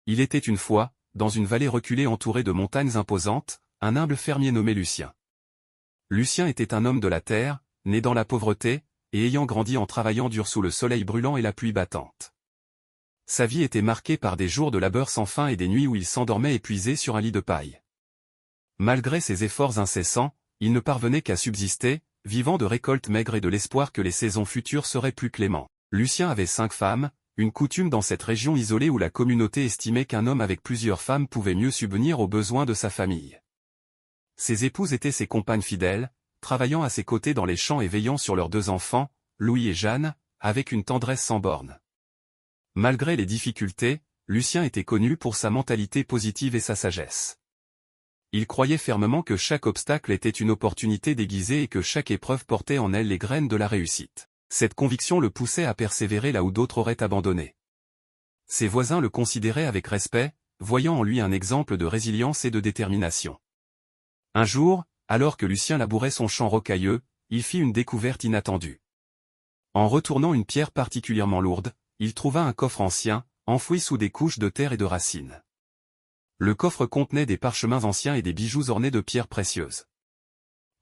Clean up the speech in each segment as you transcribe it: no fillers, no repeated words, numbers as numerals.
Il était une fois, dans une vallée reculée entourée de montagnes imposantes, un humble fermier nommé Lucien. Lucien était un homme de la terre, né dans la pauvreté, et ayant grandi en travaillant dur sous le soleil brûlant et la pluie battante. Sa vie était marquée par des jours de labeur sans fin et des nuits où il s'endormait épuisé sur un lit de paille. Malgré ses efforts incessants, il ne parvenait qu'à subsister, vivant de récoltes maigres et de l'espoir que les saisons futures seraient plus clémentes. Lucien avait 5 femmes, une coutume dans cette région isolée où la communauté estimait qu'un homme avec plusieurs femmes pouvait mieux subvenir aux besoins de sa famille. Ses épouses étaient ses compagnes fidèles, travaillant à ses côtés dans les champs et veillant sur leurs 2 enfants, Louis et Jeanne, avec une tendresse sans bornes. Malgré les difficultés, Lucien était connu pour sa mentalité positive et sa sagesse. Il croyait fermement que chaque obstacle était une opportunité déguisée et que chaque épreuve portait en elle les graines de la réussite. Cette conviction le poussait à persévérer là où d'autres auraient abandonné. Ses voisins le considéraient avec respect, voyant en lui un exemple de résilience et de détermination. Un jour, alors que Lucien labourait son champ rocailleux, il fit une découverte inattendue. En retournant une pierre particulièrement lourde, il trouva un coffre ancien, enfoui sous des couches de terre et de racines. Le coffre contenait des parchemins anciens et des bijoux ornés de pierres précieuses.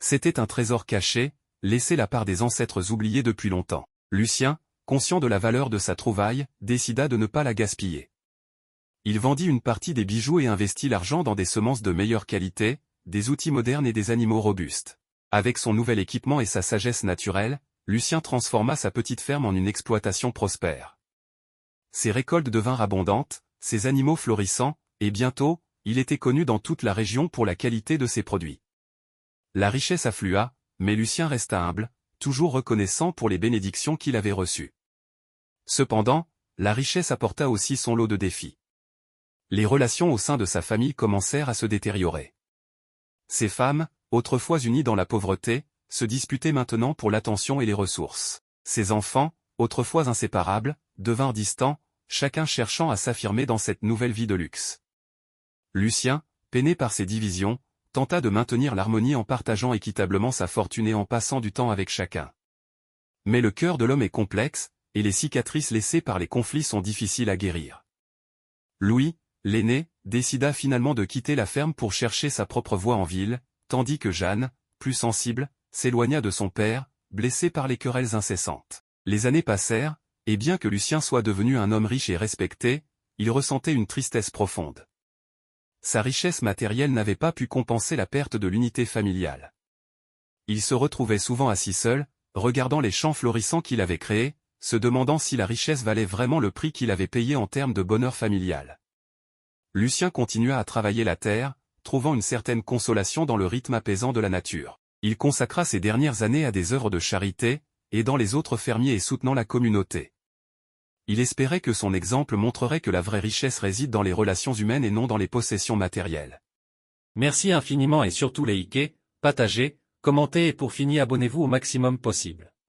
C'était un trésor caché, laissé là par des ancêtres oubliés depuis longtemps. Lucien, conscient de la valeur de sa trouvaille, décida de ne pas la gaspiller. Il vendit une partie des bijoux et investit l'argent dans des semences de meilleure qualité, des outils modernes et des animaux robustes. Avec son nouvel équipement et sa sagesse naturelle, Lucien transforma sa petite ferme en une exploitation prospère. Ses récoltes devinrent abondantes, ses animaux florissants, et bientôt, il était connu dans toute la région pour la qualité de ses produits. La richesse afflua, mais Lucien resta humble, toujours reconnaissant pour les bénédictions qu'il avait reçues. Cependant, la richesse apporta aussi son lot de défis. Les relations au sein de sa famille commencèrent à se détériorer. Ses femmes, autrefois unies dans la pauvreté, se disputaient maintenant pour l'attention et les ressources. Ses enfants, autrefois inséparables, devinrent distants, chacun cherchant à s'affirmer dans cette nouvelle vie de luxe. Lucien, peiné par ces divisions, tenta de maintenir l'harmonie en partageant équitablement sa fortune et en passant du temps avec chacun. Mais le cœur de l'homme est complexe, et les cicatrices laissées par les conflits sont difficiles à guérir. Louis, l'aîné, décida finalement de quitter la ferme pour chercher sa propre voie en ville, tandis que Jeanne, plus sensible, s'éloigna de son père, blessé par les querelles incessantes. Les années passèrent, et bien que Lucien soit devenu un homme riche et respecté, il ressentait une tristesse profonde. Sa richesse matérielle n'avait pas pu compenser la perte de l'unité familiale. Il se retrouvait souvent assis seul, regardant les champs florissants qu'il avait créés, se demandant si la richesse valait vraiment le prix qu'il avait payé en termes de bonheur familial. Lucien continua à travailler la terre, trouvant une certaine consolation dans le rythme apaisant de la nature. Il consacra ses dernières années à des œuvres de charité, aidant les autres fermiers et soutenant la communauté. Il espérait que son exemple montrerait que la vraie richesse réside dans les relations humaines et non dans les possessions matérielles. Merci infiniment et surtout likez, partagez, commentez et pour finir abonnez-vous au maximum possible.